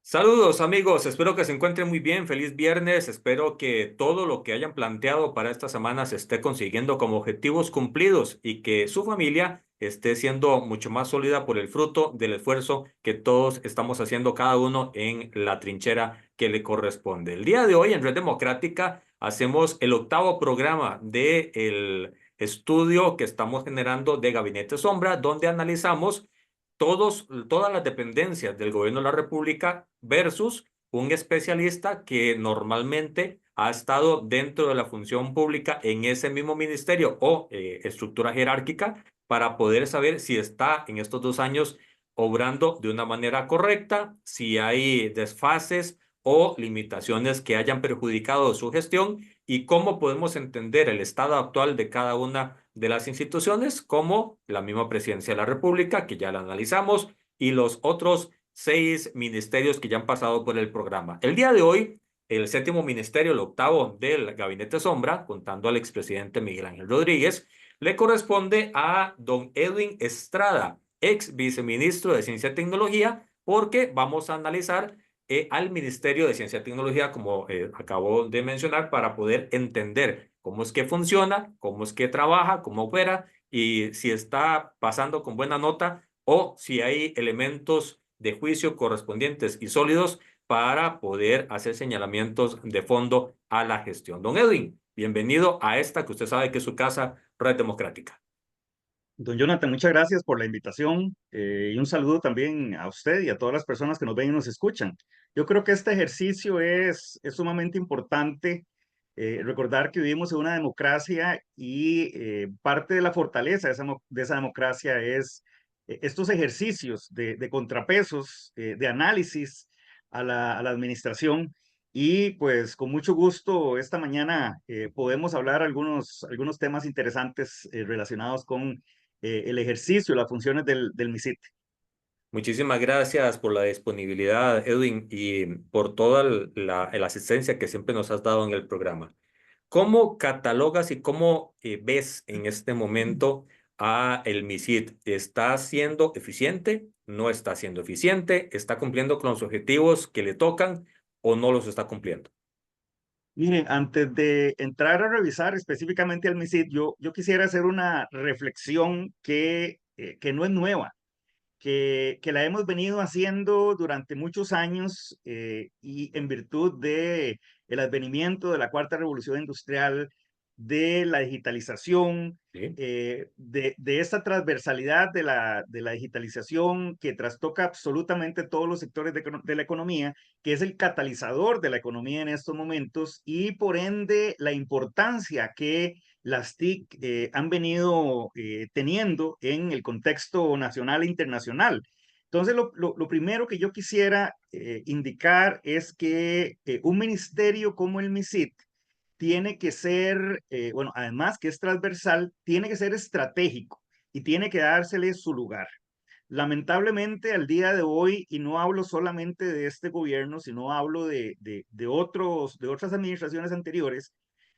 Saludos amigos, espero que se encuentren muy bien, feliz viernes, espero que todo lo que hayan planteado para esta semana se esté consiguiendo como objetivos cumplidos y que su familia esté siendo mucho más sólida por el fruto del esfuerzo que todos estamos haciendo cada uno en la trinchera que le corresponde. El día de hoy en Red Democrática hacemos el octavo programa del estudio que estamos generando de Gabinete Sombra, donde analizamos todas las dependencias del gobierno de la República versus un especialista que normalmente ha estado dentro de la función pública en ese mismo ministerio o estructura jerárquica para poder saber si está en estos 2 años obrando de una manera correcta, si hay desfases o limitaciones que hayan perjudicado su gestión y cómo podemos entender el estado actual de cada una de las instituciones, como la misma Presidencia de la República, que ya la analizamos, y los otros 6 ministerios que ya han pasado por el programa. El día de hoy, el séptimo ministerio, el octavo del Gabinete Sombra, contando al expresidente Miguel Ángel Rodríguez, le corresponde a don Edwin Estrada, ex viceministro de Ciencia y Tecnología, porque vamos a analizar al Ministerio de Ciencia y Tecnología, como acabo de mencionar, para poder entender cómo es que funciona, cómo es que trabaja, cómo opera y si está pasando con buena nota o si hay elementos de juicio correspondientes y sólidos para poder hacer señalamientos de fondo a la gestión. Don Edwin, bienvenido a esta que usted sabe que es su casa, Red Democrática. Don Jonathan, muchas gracias por la invitación y un saludo también a usted y a todas las personas que nos ven y nos escuchan. Yo creo que este ejercicio es sumamente importante. Recordar que vivimos en una democracia y parte de la fortaleza de esa democracia es estos ejercicios de contrapesos, de análisis a la administración. Y pues con mucho gusto esta mañana podemos hablar algunos temas interesantes relacionados con el ejercicio, las funciones del MISIT. Muchísimas gracias por la disponibilidad, Edwin, y por toda la asistencia que siempre nos has dado en el programa. ¿Cómo catalogas y cómo ves en este momento a el MISID? ¿Está siendo eficiente? ¿No está siendo eficiente? ¿Está cumpliendo con los objetivos que le tocan o no los está cumpliendo? Miren, antes de entrar a revisar específicamente al MISIT, yo quisiera hacer una reflexión que no es nueva, que la hemos venido haciendo durante muchos años y en virtud de el advenimiento de la cuarta revolución industrial, de la digitalización, Sí. de esta transversalidad de la digitalización que trastoca absolutamente todos los sectores de la economía, que es el catalizador de la economía en estos momentos y por ende la importancia que las TIC han venido teniendo en el contexto nacional e internacional. Entonces, lo primero que yo quisiera indicar es que un ministerio como el MISIT tiene que ser, bueno, además que es transversal, tiene que ser estratégico y tiene que dársele su lugar. Lamentablemente, al día de hoy, y no hablo solamente de este gobierno, sino hablo de otras administraciones anteriores,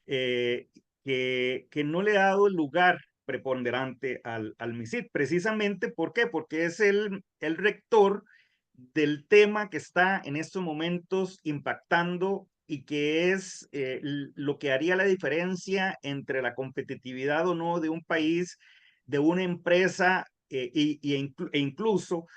eh, que no le ha dado el lugar preponderante al MISIT. Precisamente, ¿por qué? Porque es el rector del tema que está en estos momentos impactando y que es lo que haría la diferencia entre la competitividad o no de un país, de una empresa e incluso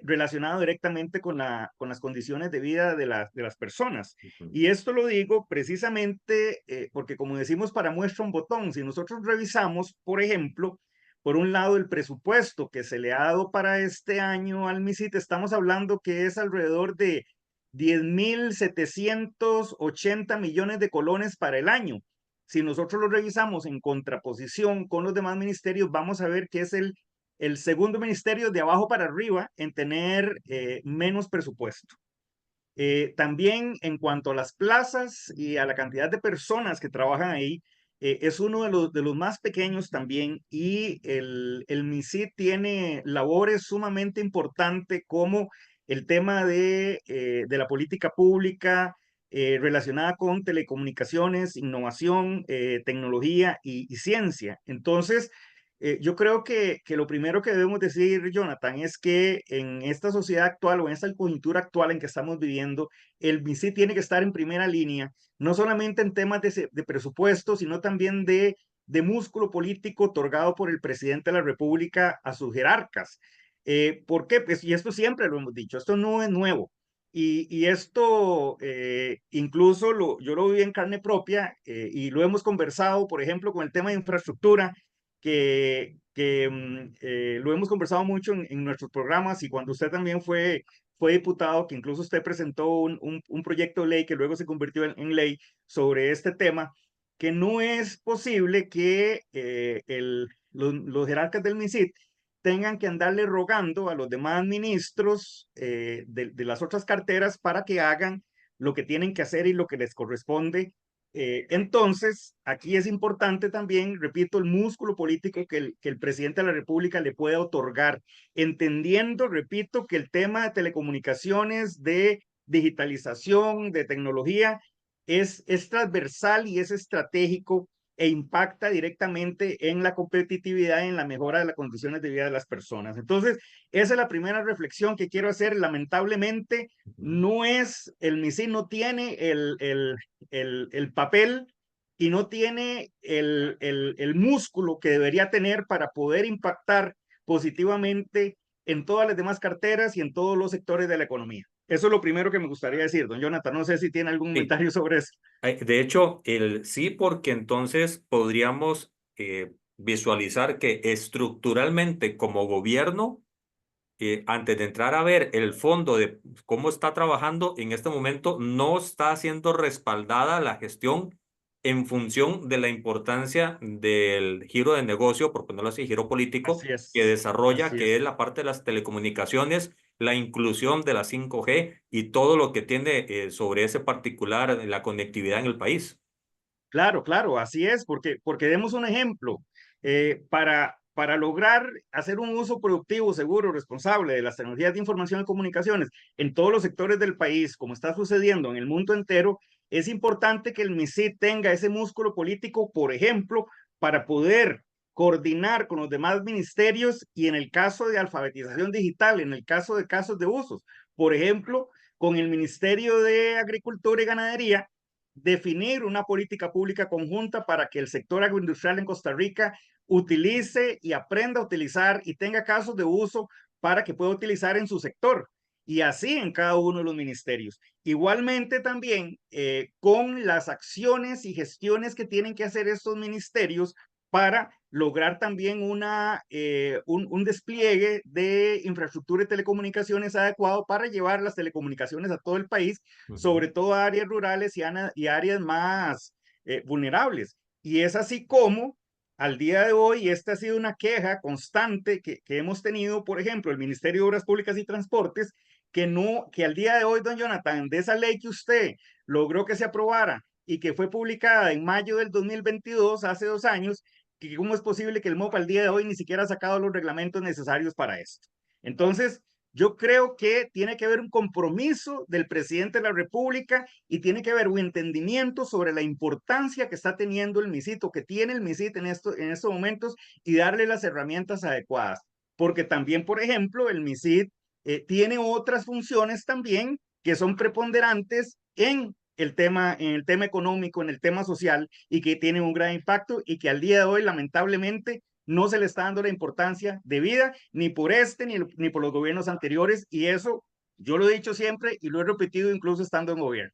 relacionado directamente con las condiciones de vida de las personas. Ujú. Y esto lo digo precisamente porque, como decimos, para muestra un botón. Si nosotros revisamos, por ejemplo, por un lado, el presupuesto que se le ha dado para este año al MISIT, estamos hablando que es alrededor de 10.780 millones de colones para el año. Si nosotros lo revisamos en contraposición con los demás ministerios, vamos a ver que es el segundo ministerio de abajo para arriba en tener menos presupuesto. También en cuanto a las plazas y a la cantidad de personas que trabajan ahí, es uno de los más pequeños también y el MISIT tiene labores sumamente importantes como el tema de la política pública relacionada con telecomunicaciones, innovación, tecnología y ciencia. Entonces, Yo creo que lo primero que debemos decir, Jonathan, es que en esta sociedad actual o en esta coyuntura actual en que estamos viviendo, el MISI tiene que estar en primera línea, no solamente en temas de presupuesto, sino también de músculo político otorgado por el presidente de la República a sus jerarcas. ¿Por qué? Pues, y esto siempre lo hemos dicho, esto no es nuevo. Y esto incluso yo lo viví en carne propia y lo hemos conversado, por ejemplo, con el tema de infraestructura que lo hemos conversado mucho en nuestros programas y cuando usted también fue diputado, que incluso usted presentó un proyecto de ley que luego se convirtió en ley sobre este tema, que no es posible que los jerarcas del MISID tengan que andarle rogando a los demás ministros de las otras carteras para que hagan lo que tienen que hacer y lo que les corresponde. Entonces, aquí es importante también, repito, el músculo político que el presidente de la República le puede otorgar, entendiendo, repito, que el tema de telecomunicaciones, de digitalización, de tecnología, es transversal y es estratégico e impacta directamente en la competitividad y en la mejora de las condiciones de vida de las personas. Entonces, esa es la primera reflexión que quiero hacer. Lamentablemente, Ujú. no es, el MISI no tiene el papel y no tiene el músculo que debería tener para poder impactar positivamente en todas las demás carteras y en todos los sectores de la economía. Eso es lo primero que me gustaría decir, don Jonathan. No sé si tiene algún Sí. comentario sobre eso. De hecho, el sí, porque entonces podríamos visualizar que estructuralmente como gobierno, antes de entrar a ver el fondo de cómo está trabajando, en este momento no está siendo respaldada la gestión en función de la importancia del giro de negocio, por ponerlo así, giro político, Así que es, desarrolla, así que es es. la parte de las telecomunicaciones, la inclusión de la 5G y todo lo que tiene sobre ese particular, la conectividad en el país. Claro, claro, así es, porque demos un ejemplo. Para lograr hacer un uso productivo, seguro, responsable de las tecnologías de información y comunicaciones en todos los sectores del país, como está sucediendo en el mundo entero, es importante que el MISID tenga ese músculo político, por ejemplo, para poder coordinar con los demás ministerios y en el caso de alfabetización digital, en el caso de casos de usos, por ejemplo, con el Ministerio de Agricultura y Ganadería definir una política pública conjunta para que el sector agroindustrial en Costa Rica utilice y aprenda a utilizar y tenga casos de uso para que pueda utilizar en su sector y así en cada uno de los ministerios. Igualmente también con las acciones y gestiones que tienen que hacer estos ministerios para lograr también un despliegue de infraestructura y telecomunicaciones adecuado para llevar las telecomunicaciones a todo el país, Ujú. sobre todo a áreas rurales y áreas más vulnerables. Y es así como al día de hoy, esta ha sido una queja constante que hemos tenido, por ejemplo, el Ministerio de Obras Públicas y Transportes, que al día de hoy, don Jonathan, de esa ley que usted logró que se aprobara y que fue publicada en mayo del 2022, hace 2 años, que cómo es posible que el MOP al día de hoy ni siquiera ha sacado los reglamentos necesarios para esto. Entonces, yo creo que tiene que haber un compromiso del presidente de la República y tiene que haber un entendimiento sobre la importancia que está teniendo el MISIT o que tiene el MISIT en estos momentos y darle las herramientas adecuadas. Porque también, por ejemplo, el MISIT tiene otras funciones también que son preponderantes en el tema económico, en el tema social y que tienen un gran impacto y que al día de hoy, lamentablemente, no se le está dando la importancia debida ni por este ni por los gobiernos anteriores y eso yo lo he dicho siempre y lo he repetido incluso estando en gobierno.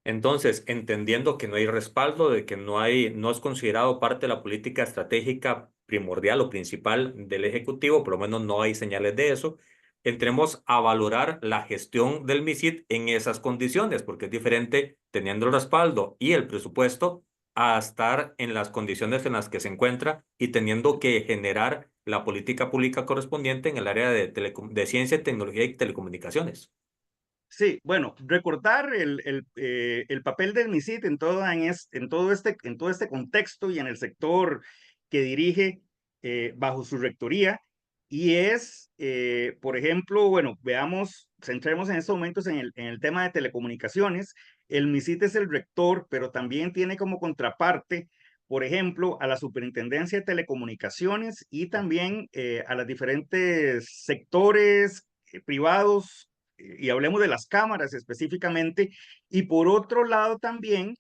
Entonces, entendiendo que no hay respaldo, de que no es considerado parte de la política estratégica primordial o principal del Ejecutivo, por lo menos no hay señales de eso, entremos a valorar la gestión del MISID en esas condiciones, porque es diferente teniendo el respaldo y el presupuesto a estar en las condiciones en las que se encuentra y teniendo que generar la política pública correspondiente en el área de ciencia, tecnología y telecomunicaciones. Sí, bueno, recordar el papel del MISIT en todo este contexto y en el sector que dirige bajo su rectoría. Y es, por ejemplo, bueno, veamos, centremos en estos momentos en el tema de telecomunicaciones. El MISIT es el rector, pero también tiene como contraparte por ejemplo, a la Superintendencia de Telecomunicaciones y también a los diferentes sectores privados, y hablemos de las cámaras específicamente, y por otro lado también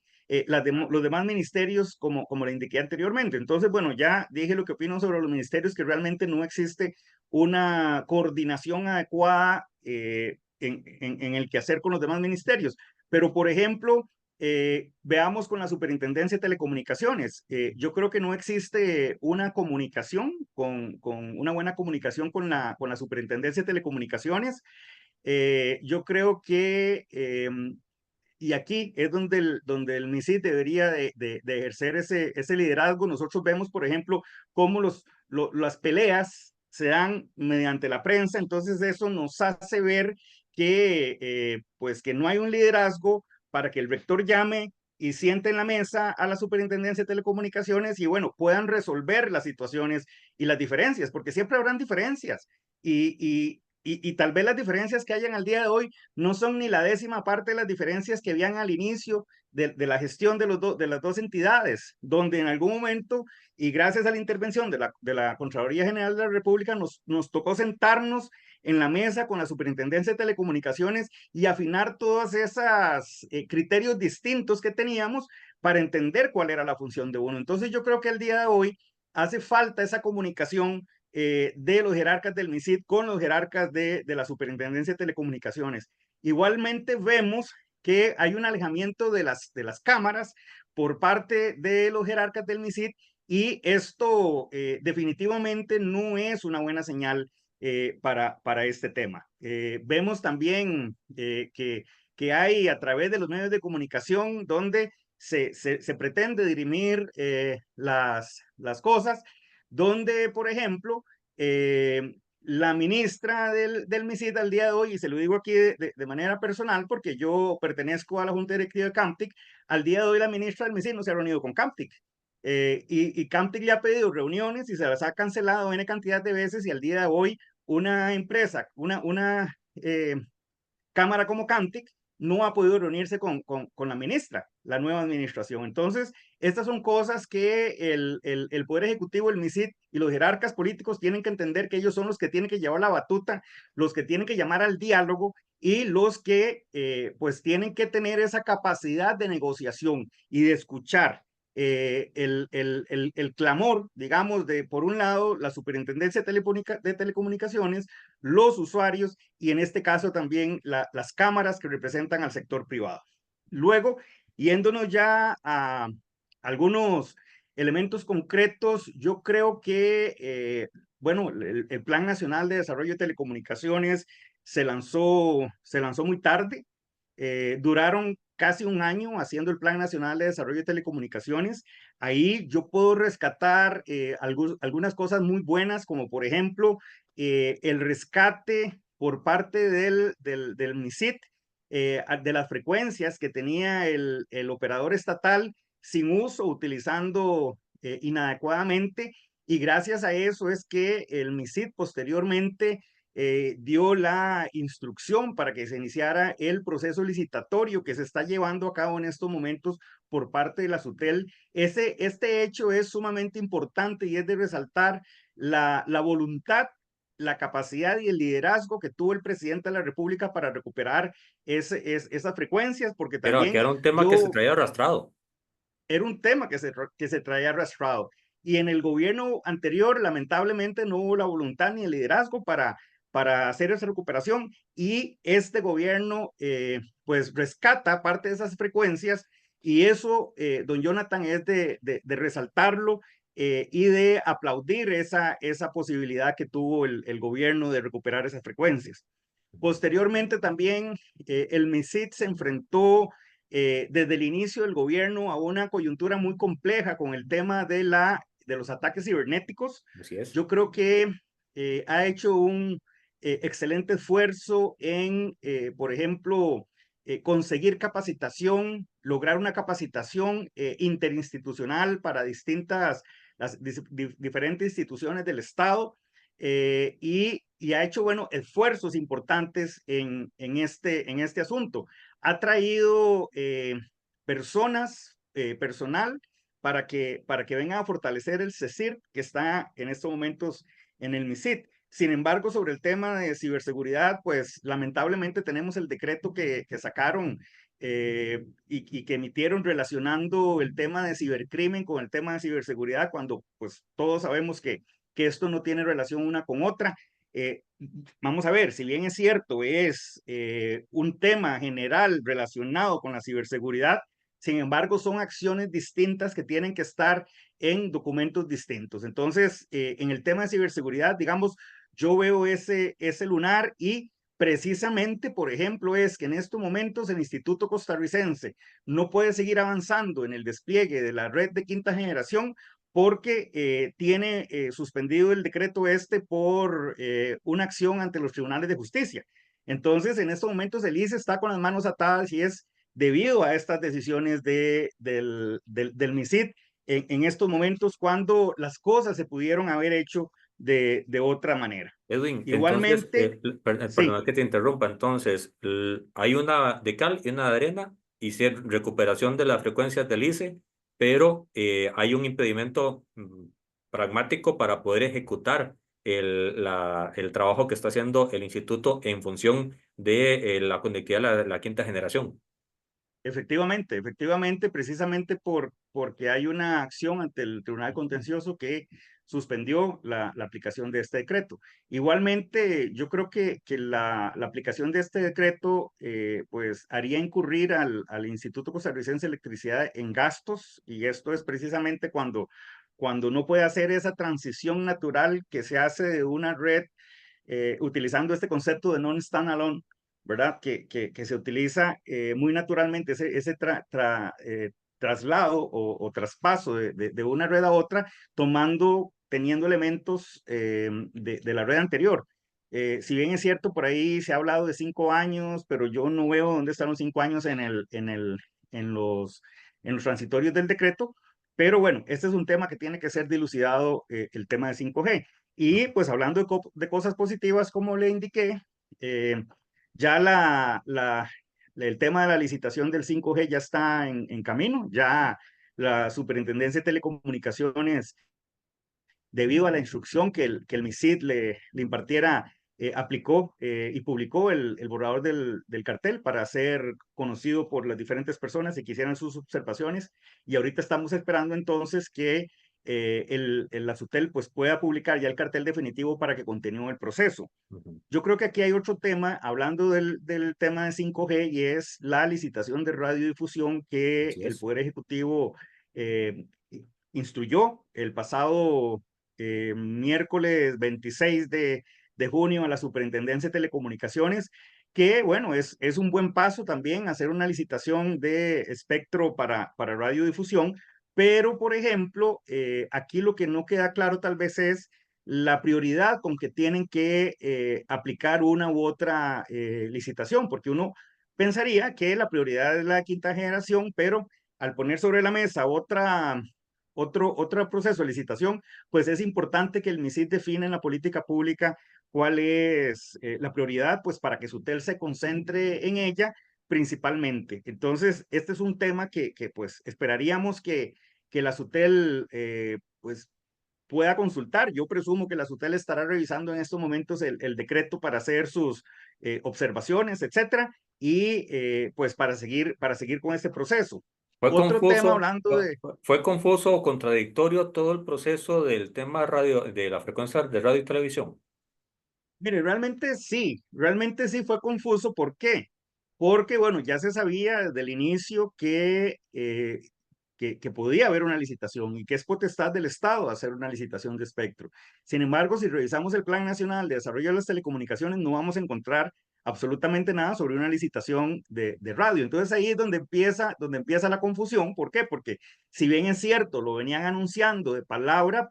los demás ministerios, como le indiqué anteriormente. Entonces, bueno, ya dije lo que opino sobre los ministerios, que realmente no existe una coordinación adecuada en el quehacer con los demás ministerios. Pero, por ejemplo, veamos con la Superintendencia de Telecomunicaciones. Yo creo que no existe una comunicación, con una buena comunicación con la Superintendencia de Telecomunicaciones. Yo creo que y aquí es donde el MISID debería de ejercer ese liderazgo. Nosotros vemos, por ejemplo, cómo las peleas se dan mediante la prensa, entonces eso nos hace ver pues que no hay un liderazgo para que el rector llame y siente en la mesa a la Superintendencia de Telecomunicaciones y bueno, puedan resolver las situaciones y las diferencias, porque siempre habrán diferencias y tal vez las diferencias que hayan al día de hoy no son ni la décima parte de las diferencias que habían al inicio de la gestión de las dos entidades, donde en algún momento, y gracias a la intervención de la Contraloría General de la República, nos tocó sentarnos en la mesa con la Superintendencia de Telecomunicaciones y afinar todos esos criterios distintos que teníamos para entender cuál era la función de uno. Entonces yo creo que al día de hoy hace falta esa comunicación de los jerarcas del MISID con los jerarcas de la Superintendencia de Telecomunicaciones. Igualmente vemos que hay un alejamiento de las cámaras por parte de los jerarcas del MISID y esto definitivamente no es una buena señal para este tema. Vemos también que hay a través de los medios de comunicación donde se pretende dirimir las cosas, donde, por ejemplo, la ministra del MISID al día de hoy, y se lo digo aquí de manera personal porque yo pertenezco a la Junta Directiva de Camtic, al día de hoy la ministra del MISID no se ha reunido con Camtic. Y Camtic le ha pedido reuniones y se las ha cancelado N cantidad de veces y al día de hoy una empresa, una cámara como Camtic no ha podido reunirse con la ministra, la nueva administración. Entonces, estas son cosas que el Poder Ejecutivo, el MISID y los jerarcas políticos tienen que entender que ellos son los que tienen que llevar la batuta, los que tienen que llamar al diálogo y los que pues tienen que tener esa capacidad de negociación y de escuchar el clamor, digamos, de por un lado la Superintendencia de Telecomunicaciones, los usuarios y en este caso también las cámaras que representan al sector privado. Luego, yéndonos ya a algunos elementos concretos, yo creo que, bueno, el Plan Nacional de Desarrollo de Telecomunicaciones se lanzó muy tarde. Duraron casi un año haciendo el Plan Nacional de Desarrollo de Telecomunicaciones. Ahí yo puedo rescatar algunas cosas muy buenas, como por ejemplo el rescate por parte del MISIT de las frecuencias que tenía el operador estatal sin uso, utilizando inadecuadamente. Y gracias a eso es que el MISIT posteriormente dio la instrucción para que se iniciara el proceso licitatorio que se está llevando a cabo en estos momentos por parte de la SUTEL. Este hecho es sumamente importante y es de resaltar la voluntad, la capacidad y el liderazgo que tuvo el presidente de la República para recuperar esas frecuencias, porque Que también era un tema que se yo traía arrastrado. era un tema que se traía arrastrado. Y en el gobierno anterior, lamentablemente, no hubo la voluntad ni el liderazgo para hacer esa recuperación. Y este gobierno, pues, rescata parte de esas frecuencias. Y eso, don Jonathan, es de resaltarlo y de aplaudir esa posibilidad que tuvo el gobierno de recuperar esas frecuencias. Posteriormente también el MISID se enfrentó desde el inicio del gobierno a una coyuntura muy compleja con el tema de los ataques cibernéticos. Así es. Yo creo que ha hecho un excelente esfuerzo en, por ejemplo, conseguir capacitación, lograr una capacitación interinstitucional para diferentes instituciones del Estado y ha hecho, bueno, esfuerzos importantes en este asunto. Ha traído personal para que vengan a fortalecer el CECIR que está en estos momentos en el MISIT. Sin embargo, sobre el tema de ciberseguridad, pues lamentablemente tenemos el decreto que sacaron y que emitieron relacionando el tema de cibercrimen con el tema de ciberseguridad, cuando pues todos sabemos que esto no tiene relación una con otra. Eh, Vamos a ver, si bien es cierto, es un tema general relacionado con la ciberseguridad, sin embargo, son acciones distintas que tienen que estar en documentos distintos. Entonces, en el tema de ciberseguridad, digamos, yo veo ese lunar y precisamente, por ejemplo, es que en estos momentos el Instituto Costarricense no puede seguir avanzando en el despliegue de la red de quinta generación porque tiene suspendido el decreto este por una acción ante los tribunales de justicia. Entonces, en estos momentos el ICE está con las manos atadas y es debido a estas decisiones del MISID en estos momentos cuando las cosas se pudieron haber hecho de otra manera. Edwin, entonces, Igualmente, sí, perdona que te interrumpa, entonces, hay una de cal y una de arena, y sí, recuperación de las frecuencias del ICE, pero hay un impedimento pragmático para poder ejecutar el trabajo que está haciendo el instituto en función de la conectividad de la quinta generación. efectivamente, precisamente porque hay una acción ante el Tribunal Contencioso que suspendió la aplicación de este decreto. Igualmente, yo creo que la aplicación de este decreto pues haría incurrir al Instituto Costarricense de Electricidad en gastos, y esto es precisamente cuando no puede hacer esa transición natural que se hace de una red utilizando este concepto de non-standalone, ¿verdad? Que se utiliza muy naturalmente ese traslado o traspaso de una red a otra, teniendo elementos de la red anterior. Si bien es cierto, por ahí se ha hablado de 5 años, pero yo no veo dónde están los 5 años en los transitorios del decreto. Pero bueno, este es un tema que tiene que ser dilucidado, el tema de 5G. Y pues hablando de cosas positivas, como le indiqué, eh, ya el tema de la licitación del 5G ya está en camino. Ya la Superintendencia de Telecomunicaciones, debido a la instrucción que el MISID le impartiera, aplicó y publicó el borrador del cartel para ser conocido por las diferentes personas y que hicieran sus observaciones. Y ahorita estamos esperando entonces que la SUTEL pues pueda publicar ya el cartel definitivo para que continúe el proceso. Ujú. Yo creo que aquí hay otro tema, hablando del tema de 5G, y es la licitación de radiodifusión que Así el es. Poder Ejecutivo eh, instruyó el pasado miércoles 26 de junio a la Superintendencia de Telecomunicaciones, que bueno, es un buen paso también hacer una licitación de espectro para radiodifusión, pero por ejemplo, aquí lo que no queda claro tal vez es la prioridad con que tienen que aplicar una u otra licitación, porque uno pensaría que la prioridad es la quinta generación, pero al poner sobre la mesa otro proceso de licitación, pues es importante que el MISID define en la política pública cuál es la prioridad, pues para que SUTEL se concentre en ella principalmente. Entonces, este es un tema que pues esperaríamos que la SUTEL pues pueda consultar. Yo presumo que la SUTEL estará revisando en estos momentos el decreto para hacer sus observaciones, etcétera, y pues para seguir con este proceso. Fue Otro tema confuso, hablando de, fue confuso o contradictorio todo el proceso del tema radio, de la frecuencia de radio y televisión. mire, realmente sí fue confuso. ¿Por qué? Porque, bueno, ya se sabía desde el inicio que podía haber una licitación y que es potestad del Estado hacer una licitación de espectro. Sin embargo, si revisamos el Plan Nacional de Desarrollo de las Telecomunicaciones, no vamos a encontrar absolutamente nada sobre una licitación de radio. Entonces ahí es donde empieza la confusión. ¿Por qué? Porque si bien es cierto, lo venían anunciando de palabra,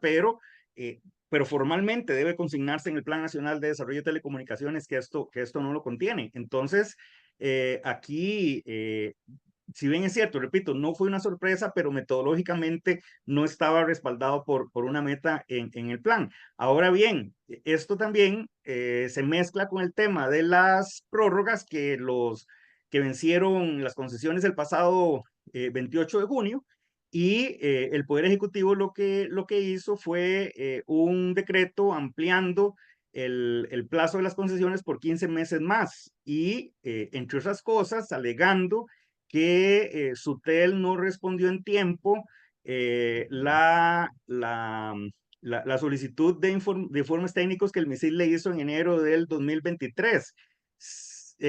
eh, pero formalmente debe consignarse en el Plan Nacional de Desarrollo de Telecomunicaciones que esto no lo contiene. Entonces, aquí si bien es cierto, repito, no fue una sorpresa, pero metodológicamente no estaba respaldado por una meta en el plan. Ahora bien, esto también se mezcla con el tema de las prórrogas que vencieron las concesiones el pasado 28 de junio, y el Poder Ejecutivo lo que hizo fue un decreto ampliando el plazo de las concesiones por 15 meses más y, entre otras cosas, alegando que Sutel no respondió en tiempo la solicitud de informes técnicos que el MISID le hizo en enero del 2023.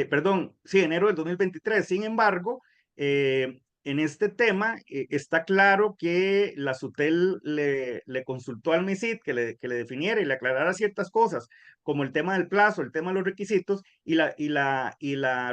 Perdón, sí, enero del 2023. Sin embargo, en este tema está claro que la SUTEL le consultó al MISID que le definiera y le aclarara ciertas cosas, como el tema del plazo, el tema de los requisitos, y la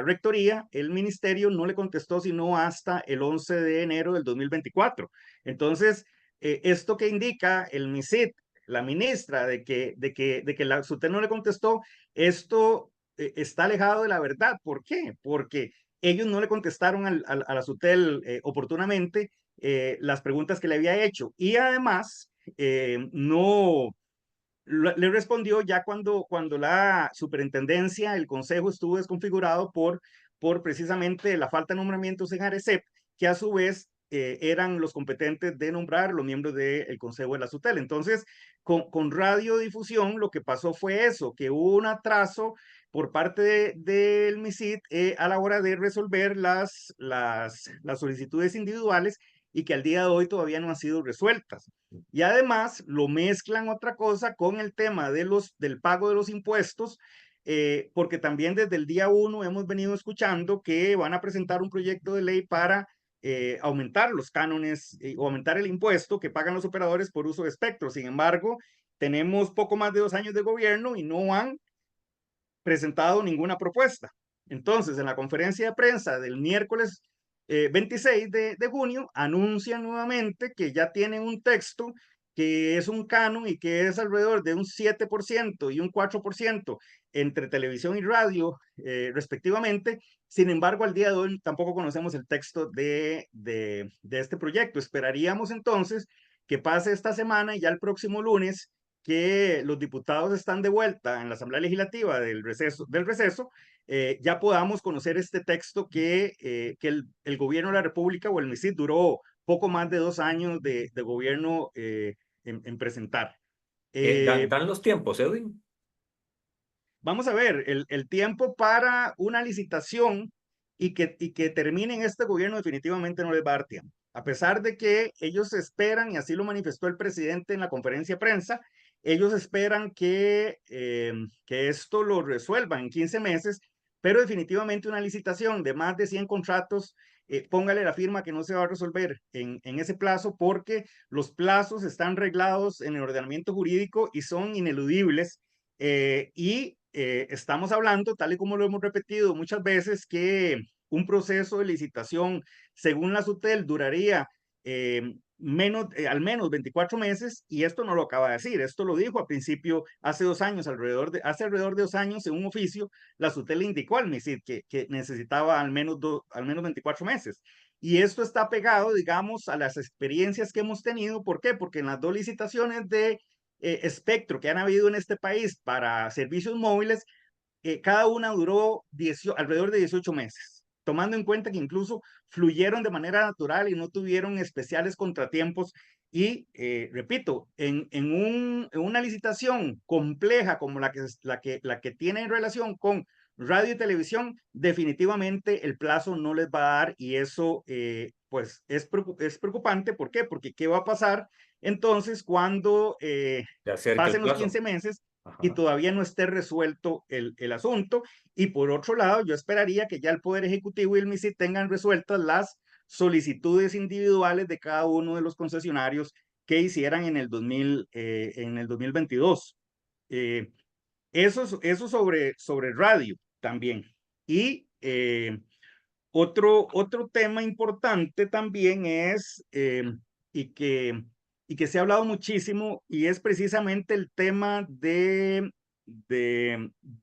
rectoría, el ministerio, no le contestó sino hasta el 11 de enero del 2024. Entonces, esto que indica el MISID, la ministra, de que la SUTEL no le contestó, esto está alejado de la verdad. ¿Por qué? Porque ellos no le contestaron a la SUTEL oportunamente las preguntas que le había hecho. Y además, no le respondió ya cuando la superintendencia, el consejo estuvo desconfigurado por precisamente la falta de nombramientos en ARECEP, que a su vez eran los competentes de nombrar los miembros del consejo de la SUTEL. Entonces, con radiodifusión lo que pasó fue eso, que hubo un atraso por parte del MISID a la hora de resolver las solicitudes individuales y que al día de hoy todavía no han sido resueltas. Y además lo mezclan otra cosa con el tema del pago de los impuestos, porque también desde el día 1 hemos venido escuchando que van a presentar un proyecto de ley para aumentar los cánones o aumentar el impuesto que pagan los operadores por uso de espectro. Sin embargo, tenemos poco más de 2 años de gobierno y no han presentado ninguna propuesta. Entonces, en la conferencia de prensa del miércoles 26 de junio, anuncian nuevamente que ya tienen un texto que es un canon y que es alrededor de un 7% y un 4% entre televisión y radio, respectivamente. Sin embargo, al día de hoy tampoco conocemos el texto de este proyecto. Esperaríamos entonces que pase esta semana y ya el próximo lunes que los diputados están de vuelta en la Asamblea Legislativa del receso, ya podamos conocer este texto que el gobierno de la República o el MISID duró poco más de 2 años de gobierno en presentar. Dan, Eh, dan los tiempos, Edwin. Vamos a ver, el tiempo para una licitación y que termine en este gobierno definitivamente no les va a dar tiempo. A pesar de que ellos esperan, y así lo manifestó el presidente en la conferencia de prensa, ellos esperan que esto lo resuelvan en 15 meses, pero definitivamente una licitación de más de 100 contratos, póngale la firma que no se va a resolver en ese plazo porque los plazos están reglados en el ordenamiento jurídico y son ineludibles. Estamos hablando, tal y como lo hemos repetido muchas veces, que un proceso de licitación, según la SUTEL, duraría al menos 24 meses, y esto no lo acaba de decir, esto lo dijo a principio, hace 2 años, hace alrededor de 2 años, en un oficio, la SUTEL indicó al MISID que necesitaba al menos 24 meses. Y esto está pegado, digamos, a las experiencias que hemos tenido. ¿Por qué? Porque en las dos licitaciones de espectro que han habido en este país para servicios móviles, cada una duró alrededor de 18 meses, tomando en cuenta que incluso fluyeron de manera natural y no tuvieron especiales contratiempos. Y repito, en una licitación compleja como la que tiene en relación con radio y televisión, definitivamente el plazo no les va a dar y eso pues es preocupante. ¿Por qué? Porque ¿qué va a pasar entonces cuando Se acerca el pasen los plazo. 15 meses y Ajá. todavía no esté resuelto el asunto? Y por otro lado, yo esperaría que ya el Poder Ejecutivo y el MISI tengan resueltas las solicitudes individuales de cada uno de los concesionarios que hicieran en el 2022. Eh, eso sobre radio también. Y otro tema importante también es, y que, y que se ha hablado muchísimo, y es precisamente el tema de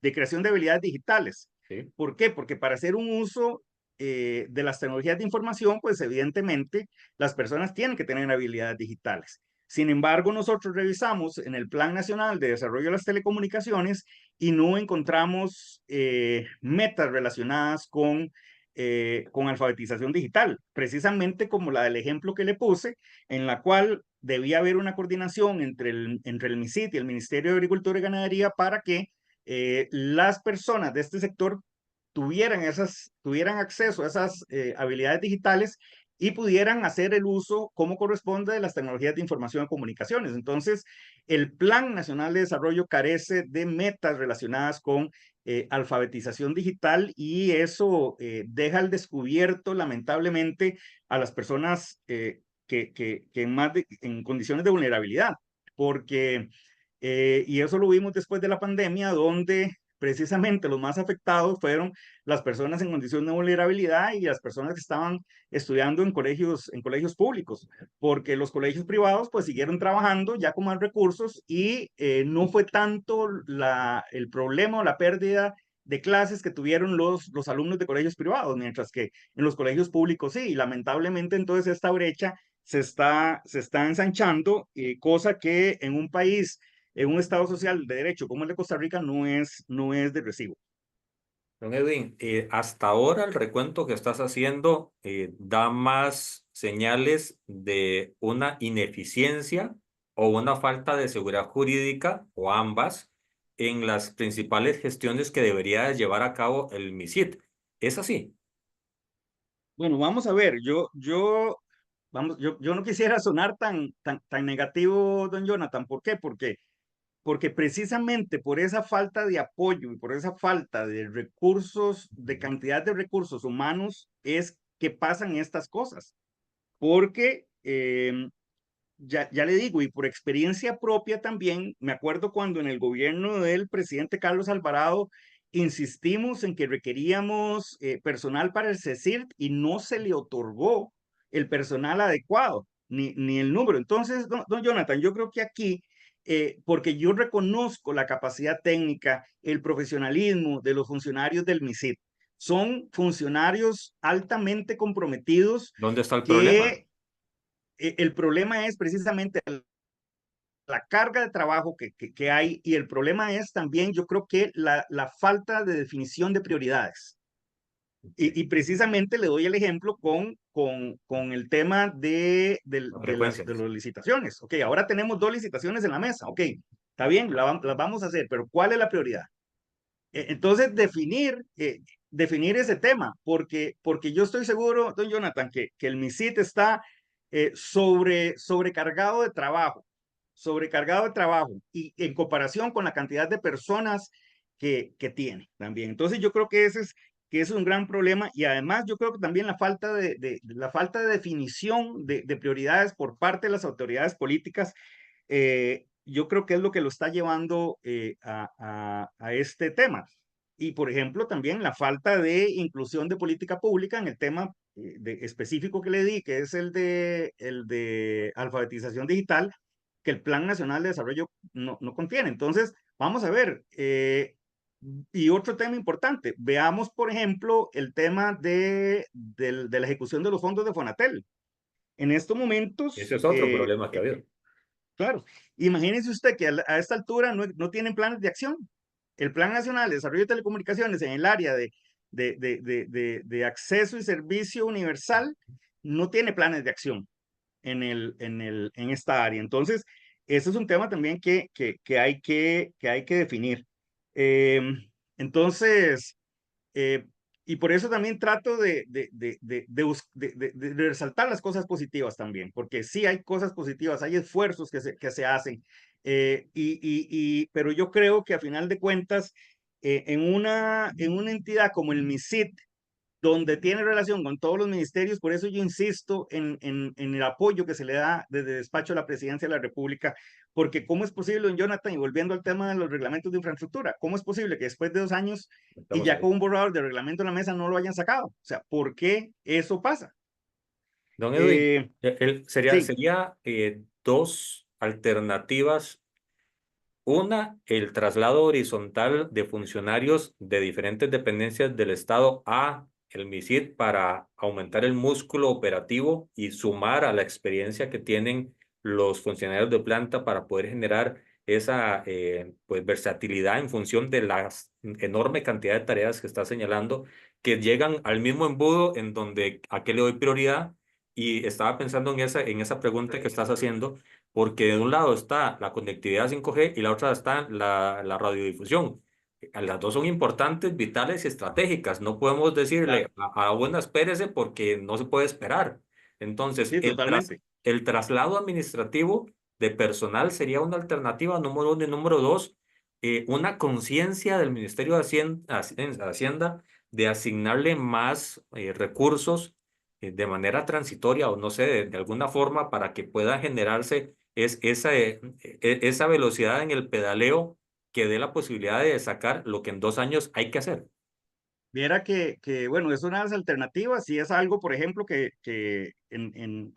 creación de habilidades digitales. Sí. ¿Por qué? Porque para hacer un uso de las tecnologías de información, pues evidentemente las personas tienen que tener habilidades digitales. Sin embargo, nosotros revisamos en el Plan Nacional de Desarrollo de las Telecomunicaciones y no encontramos metas relacionadas con con alfabetización digital, precisamente como la del ejemplo que le puse, en la cual debía haber una coordinación entre el MISIT y el Ministerio de Agricultura y Ganadería para que las personas de este sector tuvieran acceso a esas habilidades digitales y pudieran hacer el uso como corresponde de las tecnologías de información y comunicaciones. Entonces, el Plan Nacional de Desarrollo carece de metas relacionadas con alfabetización digital y eso deja al descubierto, lamentablemente, a las personas en condiciones de vulnerabilidad, porque, y eso lo vimos después de la pandemia, donde precisamente los más afectados fueron las personas en condición de vulnerabilidad y las personas que estaban estudiando en colegios públicos, porque los colegios privados pues siguieron trabajando ya con más recursos y no fue tanto el problema o la pérdida de clases que tuvieron los alumnos de colegios privados, mientras que en los colegios públicos sí, y lamentablemente entonces esta brecha se está ensanchando, cosa que en un país, en un Estado social de derecho como el de Costa Rica no es de recibo. Don Edwin, hasta ahora el recuento que estás haciendo da más señales de una ineficiencia o una falta de seguridad jurídica, o ambas, en las principales gestiones que debería llevar a cabo el MISIT. ¿Es así? Bueno, vamos a ver, yo no quisiera sonar tan negativo, don Jonathan. ¿Por qué? Porque precisamente por esa falta de apoyo y por esa falta de recursos, de cantidad de recursos humanos, es que pasan estas cosas. Porque ya le digo, y por experiencia propia también, me acuerdo cuando en el gobierno del presidente Carlos Alvarado insistimos en que requeríamos personal para el CECIRT y no se le otorgó el personal adecuado, ni el número. Entonces, don Jonathan, yo creo que aquí, porque yo reconozco la capacidad técnica, el profesionalismo de los funcionarios del MISIT, son funcionarios altamente comprometidos ¿Dónde está el problema? que el problema es precisamente la carga de trabajo que hay y el problema es también, yo creo que la falta de definición de prioridades. Y precisamente le doy el ejemplo con el tema Las de frecuencias. las licitaciones. Ok, ahora tenemos dos licitaciones en la mesa. Ok, está bien, las vamos a hacer, pero ¿cuál es la prioridad? Entonces, definir ese tema, porque yo estoy seguro, don Jonathan, que el MISIT está sobrecargado de trabajo y en comparación con la cantidad de personas que tiene también. Entonces, yo creo que ese es un gran problema y además yo creo que también la falta de definición de prioridades por parte de las autoridades políticas yo creo que es lo que lo está llevando a este tema. Y, por ejemplo, también la falta de inclusión de política pública en el tema específico que le di, que es el de alfabetización digital, que el Plan Nacional de Desarrollo no contiene. Entonces, vamos a ver. Y otro tema importante, veamos, por ejemplo, el tema de la ejecución de los fondos de Fonatel. En estos Ese momentos, es otro problema que ha habido. claro, imagínese usted que a esta altura no tienen planes de acción. El Plan Nacional de Desarrollo de Telecomunicaciones en el área de acceso y servicio universal no tiene planes de acción en esta área. Entonces, ese es un tema también que hay que definir. Eh, entonces, eh, y por eso también trato de resaltar las cosas positivas también, porque sí hay cosas positivas, hay esfuerzos que se hacen, pero yo creo que a final de cuentas, en una entidad como el MISIT, donde tiene relación con todos los ministerios, por eso yo insisto en el apoyo que se le da desde el despacho de la Presidencia de la República, porque ¿cómo es posible, don Jonathan, y volviendo al tema de los reglamentos de infraestructura, cómo es posible que después de 2 años y Estamos ya ahí. con un borrador de reglamento en la mesa no lo hayan sacado? O sea, ¿por qué eso pasa? Don Edwin, Eh, sí, sería dos alternativas. Una, el traslado horizontal de funcionarios de diferentes dependencias del Estado a el MISID para aumentar el músculo operativo y sumar a la experiencia que tienen los funcionarios de planta para poder generar esa pues versatilidad en función de la enorme cantidad de tareas que está señalando, que llegan al mismo embudo en donde a qué le doy prioridad. Y estaba pensando en esa pregunta que estás haciendo, porque de un lado está la conectividad 5G y la otra está la radiodifusión. Las dos son importantes, vitales y estratégicas. No podemos Claro, decirle a una espérese porque no se puede esperar. Entonces, sí, totalmente. el traslado administrativo de personal sería una alternativa número uno y número dos, una conciencia del Ministerio de Hacienda de asignarle más recursos de manera transitoria o no sé, de alguna forma para que pueda generarse esa velocidad en el pedaleo que dé la posibilidad de sacar lo que en 2 años hay que hacer. Viera bueno, es una de las alternativas y es algo, por ejemplo, que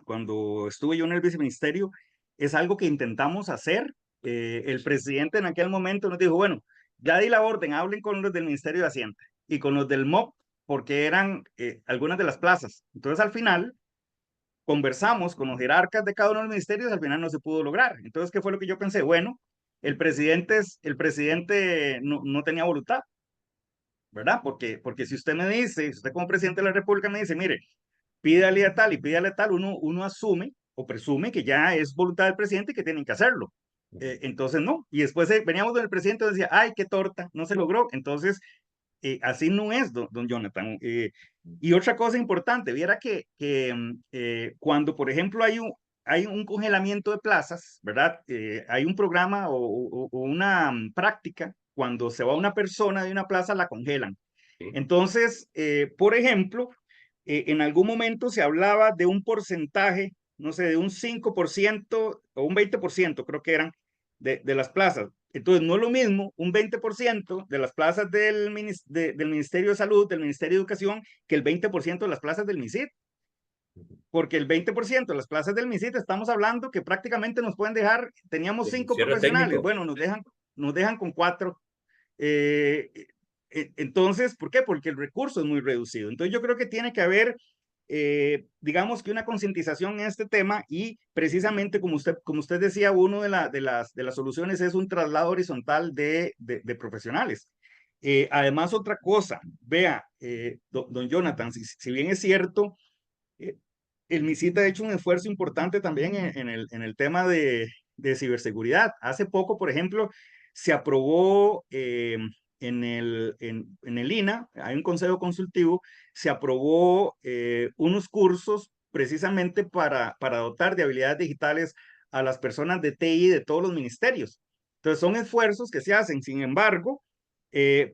cuando estuve yo en el viceministerio, es algo que intentamos hacer. El presidente en aquel momento nos dijo, bueno, ya di la orden, hablen con los del Ministerio de Hacienda y con los del MOP, porque eran algunas de las plazas. Entonces, al final, conversamos con los jerarcas de cada uno de los ministerios, al final no se pudo lograr. Entonces, ¿qué fue lo que yo pensé? Bueno, el presidente no tenía voluntad, ¿verdad? Porque si usted me dice, si usted como presidente de la República me dice, mire, pídale a tal y pídale a tal, uno asume o presume que ya es voluntad del presidente y que tienen que hacerlo. Entonces no, y después veníamos del presidente y decía, ay, qué torta, no se logró. Entonces, así no es, don Jonathan. Y otra cosa importante, viera que cuando, por ejemplo, hay un congelamiento de plazas, ¿verdad? Hay un programa o una práctica, cuando se va una persona de una plaza, la congelan. Sí. Entonces, por ejemplo, en algún momento se hablaba de un porcentaje, no sé, de un 5% o un 20%, creo que eran, de las plazas. Entonces, no es lo mismo un 20% de las plazas del Ministerio de Salud, del Ministerio de Educación, que el 20% de las plazas del MISIT, porque el 20% de las plazas del MISIT estamos hablando que prácticamente nos pueden dejar, teníamos El 5 cierre profesionales, técnico. bueno, nos dejan con 4. eh, entonces, ¿por qué? Porque el recurso es muy reducido. Entonces, yo creo que tiene que haber, digamos que una concientización en este tema y precisamente como usted decía, uno de las soluciones es un traslado horizontal de profesionales. Además, otra cosa, vea, don Jonathan, si bien es cierto, eh, el MISIT ha hecho un esfuerzo importante también en el tema de ciberseguridad. Hace poco, por ejemplo, se aprobó en el INA, hay un consejo consultivo, se aprobó unos cursos precisamente para dotar de habilidades digitales a las personas de TI de todos los ministerios. Entonces, son esfuerzos que se hacen. Sin embargo,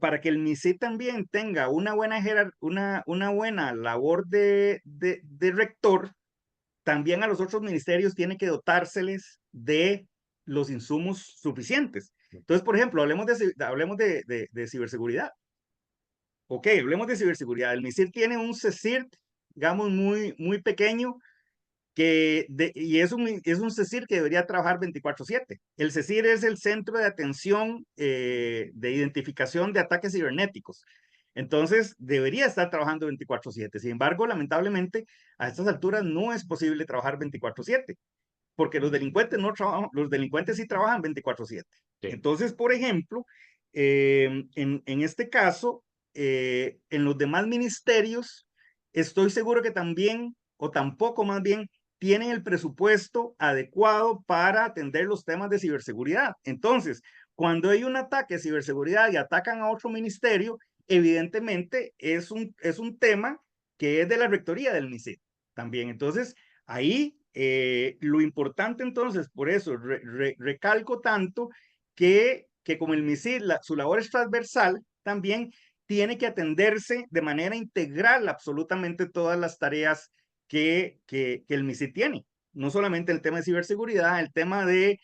para que el MISIT también tenga una buena labor de rector, también a los otros ministerios tiene que dotárseles de los insumos suficientes. Entonces, por ejemplo, hablemos de ciberseguridad. Ok, hablemos de ciberseguridad. El MISIT tiene un CECIRT, digamos, muy pequeño, y es un CECIR que debería trabajar 24/7. El CECIR es el Centro de Atención de Identificación de Ataques Cibernéticos. Entonces, debería estar trabajando 24/7. Sin embargo, lamentablemente, a estas alturas no es posible trabajar 24/7, porque los delincuentes no trabajan, los delincuentes sí trabajan 24/7. Sí. Entonces, por ejemplo, en este caso, en los demás ministerios, estoy seguro que también, o tampoco más bien, tienen el presupuesto adecuado para atender los temas de ciberseguridad. Entonces, cuando hay un ataque de ciberseguridad y atacan a otro ministerio, evidentemente es un tema que es de la rectoría del MISID también. Entonces, ahí lo importante entonces, por eso recalco tanto que como el MISID, su labor es transversal, también tiene que atenderse de manera integral absolutamente todas las tareas que el MISID tiene. No solamente el tema de ciberseguridad, el tema de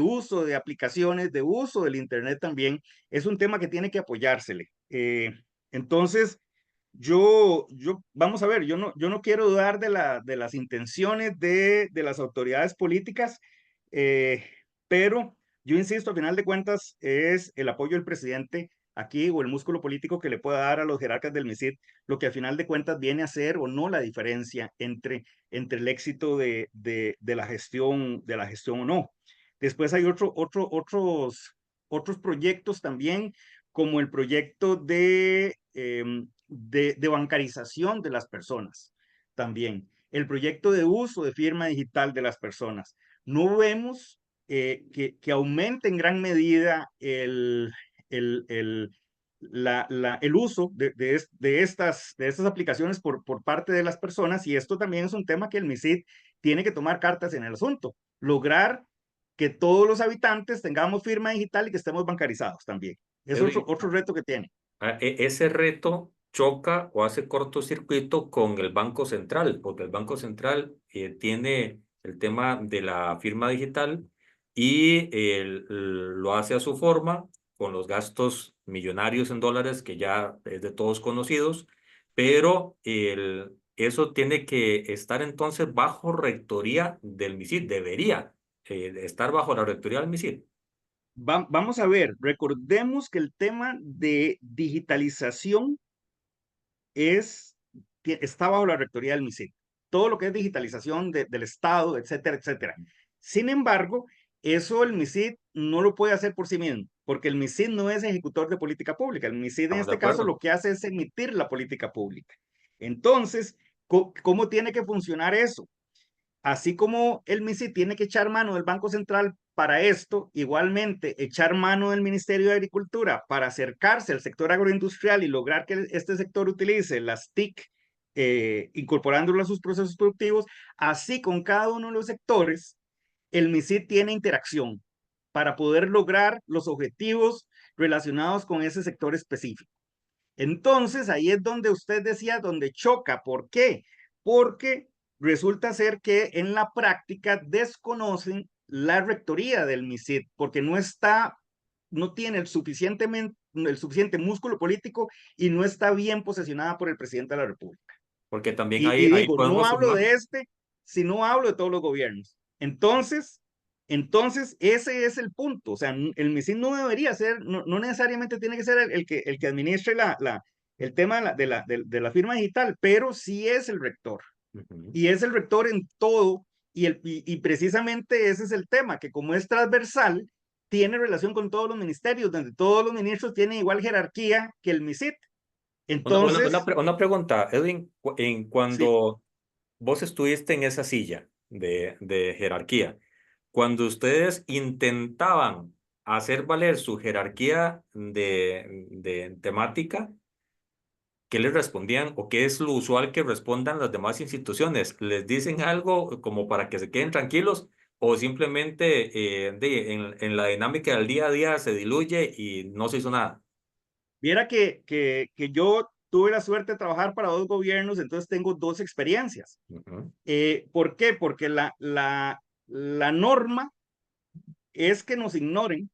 uso de aplicaciones, de uso del Internet también, es un tema que tiene que apoyársele. Entonces, vamos a ver, yo no quiero dudar de las intenciones de las autoridades políticas, eh, pero yo insisto, al final de cuentas, es el apoyo del presidente aquí o el músculo político que le pueda dar a los jerarcas del MISID, lo que al final de cuentas viene a ser o no la diferencia entre el éxito de la gestión o no. Después hay otros proyectos también, como el proyecto de bancarización de las personas, también. El proyecto de uso de firma digital de las personas. No vemos que aumente en gran medida el, el, el uso de estas aplicaciones por parte de las personas, y esto también es un tema que el MISID tiene que tomar cartas en el asunto, lograr que todos los habitantes tengamos firma digital y que estemos bancarizados también. Es Edwin, otro reto que tiene. ese reto choca o hace cortocircuito con el Banco Central, porque el Banco Central tiene el tema de la firma digital y lo hace a su forma, con los gastos millonarios en dólares que ya es de todos conocidos, pero eso tiene que estar entonces bajo rectoría del MISID, debería estar bajo la rectoría del MISID. Vamos a ver, recordemos que el tema de digitalización está bajo la rectoría del MISID. Todo lo que es digitalización del Estado, etcétera, etcétera. Sin embargo, eso el MISID no lo puede hacer por sí mismo, porque el MISID no es ejecutor de política pública. El MISID en Estamos de este caso acuerdo. lo que hace es emitir la política pública. Entonces, ¿cómo tiene que funcionar eso? Así como el MISI tiene que echar mano del Banco Central para esto, igualmente echar mano del Ministerio de Agricultura para acercarse al sector agroindustrial y lograr que este sector utilice las TIC, incorporándolo a sus procesos productivos, así con cada uno de los sectores, el MISI tiene interacción para poder lograr los objetivos relacionados con ese sector específico. Entonces, ahí es donde usted decía, donde choca. ¿Por qué? Porque resulta ser que en la práctica desconocen la rectoría del MISID, porque no tiene el suficiente músculo político y no está bien posesionada por el presidente de la República. Porque también Y ahí digo, no podemos hablo sumar. de este, sino hablo de todos los gobiernos. Entonces, ese es el punto. O sea, el MISID no debería ser, no necesariamente tiene que ser el que administre el tema de la firma digital, pero sí es el rector. Ujú. Y es el rector en todo. Y precisamente ese es el tema, que como es transversal, tiene relación con todos los ministerios, donde todos los ministros tienen igual jerarquía que el MISID. Entonces, Una pregunta, Edwin, sí, cuando vos estuviste en esa silla de jerarquía, cuando ustedes intentaban hacer valer su jerarquía de temática, ¿qué les respondían o qué es lo usual que respondan las demás instituciones? ¿Les dicen algo como para que se queden tranquilos o simplemente en la dinámica del día a día se diluye y no se hizo nada? viera que yo tuve la suerte de trabajar para dos gobiernos, entonces tengo dos experiencias. Ujú. ¿Por qué? Porque la norma es que nos ignoren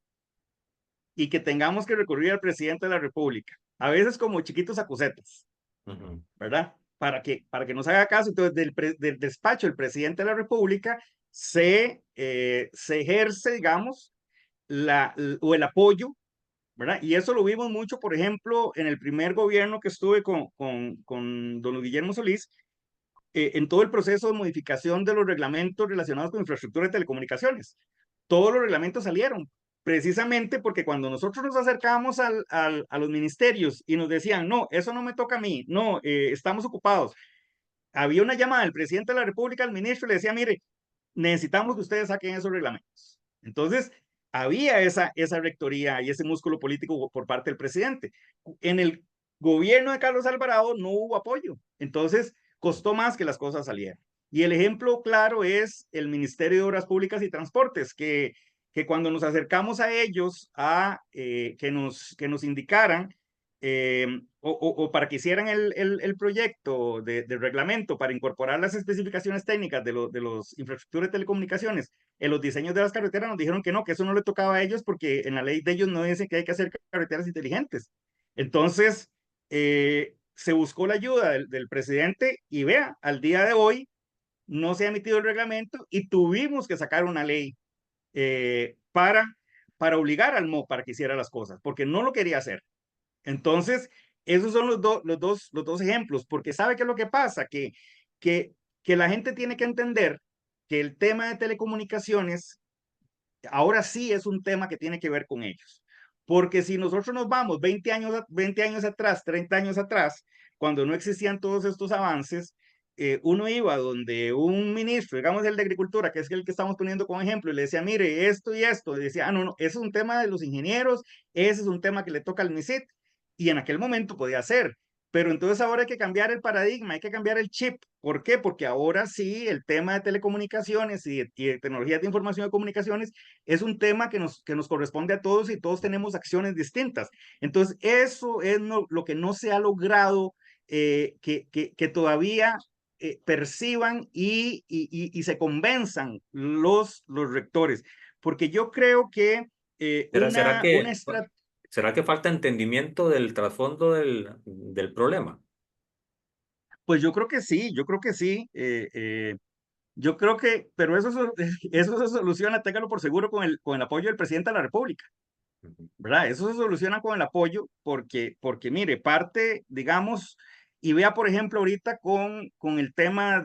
y que tengamos que recurrir al presidente de la República, a veces como chiquitos acusetas, Ujú. ¿verdad? Para que nos haga caso. Entonces, del despacho del presidente de la República se ejerce, digamos, o el apoyo, ¿verdad? Y eso lo vimos mucho, por ejemplo, en el primer gobierno que estuve con don Guillermo Solís, en todo el proceso de modificación de los reglamentos relacionados con infraestructura de telecomunicaciones. Todos los reglamentos salieron, precisamente porque cuando nosotros nos acercábamos a los ministerios y nos decían, no, eso no me toca a mí, no, estamos ocupados, había una llamada del presidente de la República al ministro y le decía, mire, necesitamos que ustedes saquen esos reglamentos. Entonces, había esa rectoría y ese músculo político por parte del presidente. En el gobierno de Carlos Alvarado no hubo apoyo, entonces costó más que las cosas salieran. Y el ejemplo claro es el Ministerio de Obras Públicas y Transportes, que cuando nos acercamos a ellos que nos indicaran o para que hicieran el proyecto de reglamento para incorporar las especificaciones técnicas de los infraestructuras de telecomunicaciones en los diseños de las carreteras, nos dijeron que no, que eso no le tocaba a ellos porque en la ley de ellos no dice que hay que hacer carreteras inteligentes. Entonces, se buscó la ayuda del presidente y vea, al día de hoy no se ha emitido el reglamento y tuvimos que sacar una ley eh, para, para obligar al MO para que hiciera las cosas, porque no lo quería hacer. Entonces, esos son los dos ejemplos, porque ¿sabe qué es lo que pasa? Que, que la gente tiene que entender que el tema de telecomunicaciones ahora sí es un tema que tiene que ver con ellos. Porque si nosotros nos vamos 20 años atrás, 30 años atrás, cuando no existían todos estos avances, uno iba donde un ministro, digamos el de Agricultura, que es el que estamos poniendo como ejemplo, y le decía, mire, esto y esto, y decía, ah, no, no, ese es un tema de los ingenieros, ese es un tema que le toca al MISIT, y en aquel momento podía ser. Pero entonces ahora hay que cambiar el paradigma, hay que cambiar el chip. ¿Por qué? Porque ahora sí el tema de telecomunicaciones y de tecnologías de información y comunicaciones es un tema que nos corresponde a todos y todos tenemos acciones distintas. Entonces, eso es lo que no se ha logrado que todavía perciban y se convenzan los rectores. Porque yo creo que ¿Será una que, estrategia, será que falta entendimiento del trasfondo del problema? pues yo creo que sí, yo creo que sí. Yo creo que, pero eso, eso se soluciona, téngalo por seguro, con el apoyo del presidente de la República. Ujú. ¿Verdad? Eso se soluciona con el apoyo porque mire, parte, digamos, y vea, por ejemplo, ahorita con el tema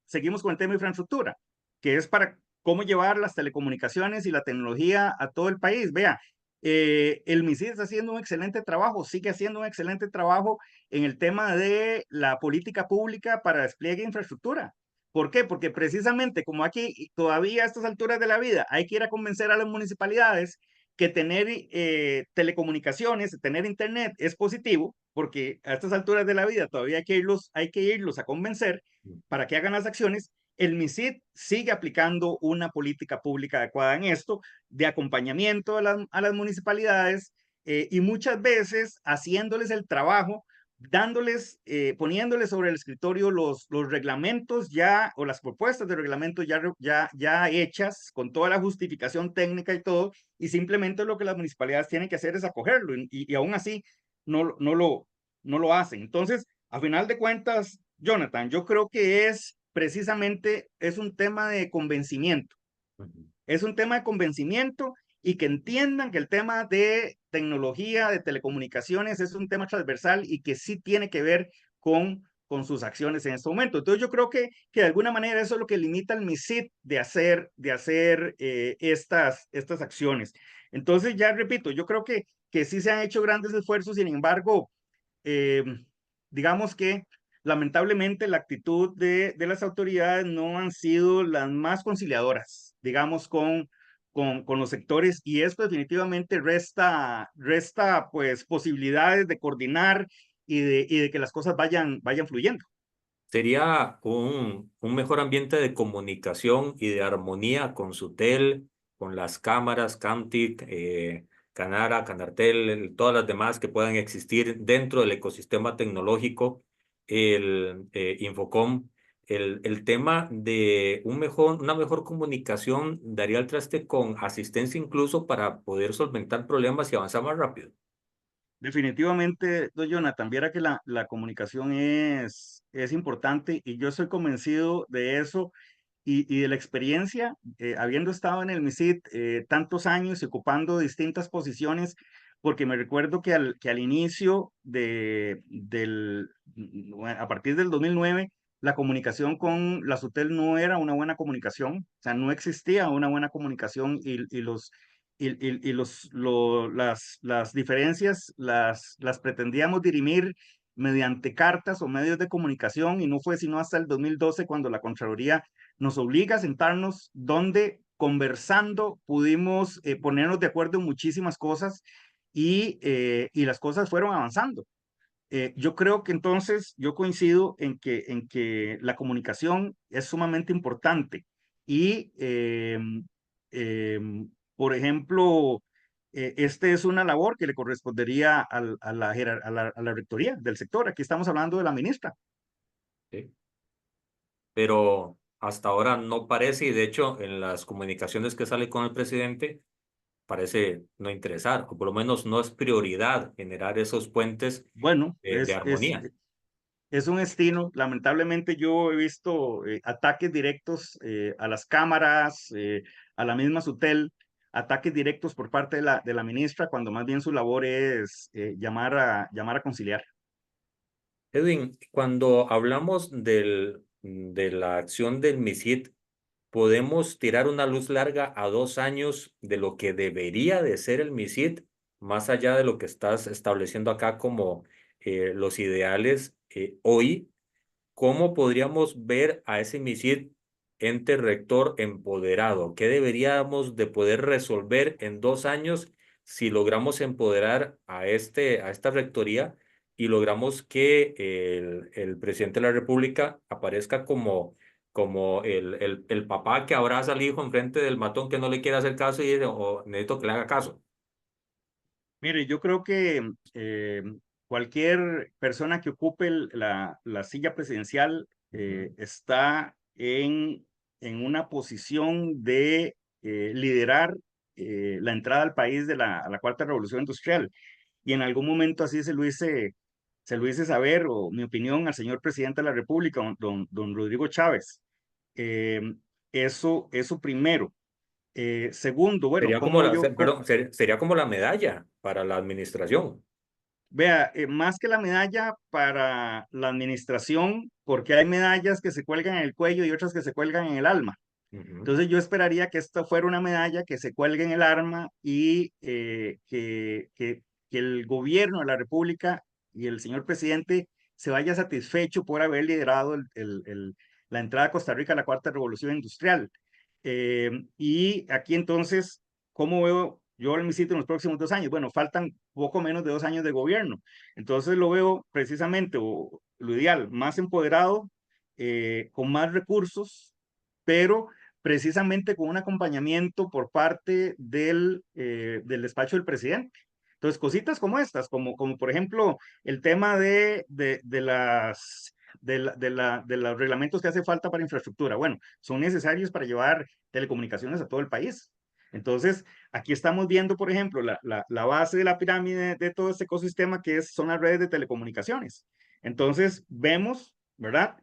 seguimos con el tema de infraestructura, que es para cómo llevar las telecomunicaciones y la tecnología a todo el país. Vea, el MISID está haciendo un excelente trabajo, sigue haciendo un excelente trabajo en el tema de la política pública para despliegue de infraestructura. ¿Por qué? Porque precisamente como aquí todavía a estas alturas de la vida hay que ir a convencer a las municipalidades que tener telecomunicaciones, tener internet es positivo, porque a estas alturas de la vida todavía hay que irlos a convencer para que hagan las acciones. El MISID sigue aplicando una política pública adecuada en esto, de acompañamiento a las municipalidades y muchas veces haciéndoles el trabajo, dándoles, poniéndoles sobre el escritorio los reglamentos ya o las propuestas de reglamentos ya hechas con toda la justificación técnica y todo, y simplemente lo que las municipalidades tienen que hacer es acogerlo y aún así no lo hacen. Entonces, a final de cuentas, Jonathan, yo creo que es precisamente, es un tema de convencimiento, Ujú. es un tema de convencimiento y que entiendan que el tema de tecnología, de telecomunicaciones es un tema transversal y que sí tiene que ver con sus acciones en este momento. Entonces yo creo que de alguna manera eso es lo que limita al MISIT de hacer estas acciones. Entonces ya repito, yo creo que sí se han hecho grandes esfuerzos, sin embargo, eh, digamos que lamentablemente la actitud de las autoridades no han sido las más conciliadoras, digamos, con los sectores y esto definitivamente resta pues posibilidades de coordinar y de que las cosas vayan fluyendo. Sería un mejor ambiente de comunicación y de armonía con Sutel, con las cámaras, Camtic, Canara, Canartel, todas las demás que puedan existir dentro del ecosistema tecnológico, el Infocom. El tema de una mejor comunicación daría el traste con asistencia incluso para poder solventar problemas y avanzar más rápido. Definitivamente, don Jonathan, viera que la comunicación es importante y yo estoy convencido de eso y de la experiencia, habiendo estado en el MISIT tantos años y ocupando distintas posiciones, porque me recuerdo que al inicio a partir del 2009, la comunicación con la SUTEL no era una buena comunicación, o sea, no existía una buena comunicación las diferencias las pretendíamos dirimir mediante cartas o medios de comunicación y no fue sino hasta el 2012 cuando la Contraloría nos obliga a sentarnos donde conversando pudimos ponernos de acuerdo en muchísimas cosas y las cosas fueron avanzando. Yo creo que entonces yo coincido en que la comunicación es sumamente importante y, eh, por ejemplo, este es una labor que le correspondería a la rectoría del sector. Aquí estamos hablando de la ministra. ¿Sí? Pero hasta ahora no parece, y de hecho en las comunicaciones que sale con el presidente parece no interesar, o por lo menos no es prioridad generar esos puentes Bueno, de armonía. es un destino. Lamentablemente yo he visto ataques directos a las cámaras, a la misma SUTEL, ataques directos por parte de la ministra, cuando más bien su labor es llamar a conciliar. Edwin, cuando hablamos de la acción del MISID, podemos tirar una luz larga a 2 años de lo que debería de ser el MISID, más allá de lo que estás estableciendo acá como los ideales hoy. ¿Cómo podríamos ver a ese MISID ente rector empoderado? ¿Qué deberíamos de poder resolver en 2 años si logramos empoderar a esta rectoría y logramos que el presidente de la República aparezca como el papá que abraza al hijo enfrente del matón que no le quiere hacer caso y dice, "Oh, necesito que le haga caso"? Mire, yo creo que cualquier persona que ocupe la silla presidencial Ujú, está en una posición de liderar la entrada al país de a la cuarta revolución industrial. Y en algún momento así se lo hice saber, o mi opinión, al señor presidente de la República, don Rodrigo Chávez. Eh, eso primero. Segundo, bueno, Sería como perdón, sería como la medalla para la administración. vea, más que la medalla para la administración, porque hay medallas que se cuelgan en el cuello y otras que se cuelgan en el alma. Ujú. Entonces yo esperaría que esta fuera una medalla que se cuelgue en el arma y que el gobierno de la República y el señor presidente se vaya satisfecho por haber liderado la entrada de Costa Rica a la cuarta revolución industrial. Y aquí entonces, ¿cómo veo yo el MISIT en los próximos 2 años? Bueno, faltan poco menos de 2 años de gobierno. Entonces lo veo precisamente, o lo ideal, más empoderado, con más recursos, pero precisamente con un acompañamiento por parte del despacho del presidente. Entonces, cositas como estas, como por ejemplo el tema de los reglamentos que hace falta para infraestructura. Bueno, son necesarios para llevar telecomunicaciones a todo el país. Entonces, aquí estamos viendo, por ejemplo, la base de la pirámide de todo este ecosistema son las redes de telecomunicaciones. Entonces, vemos, ¿verdad?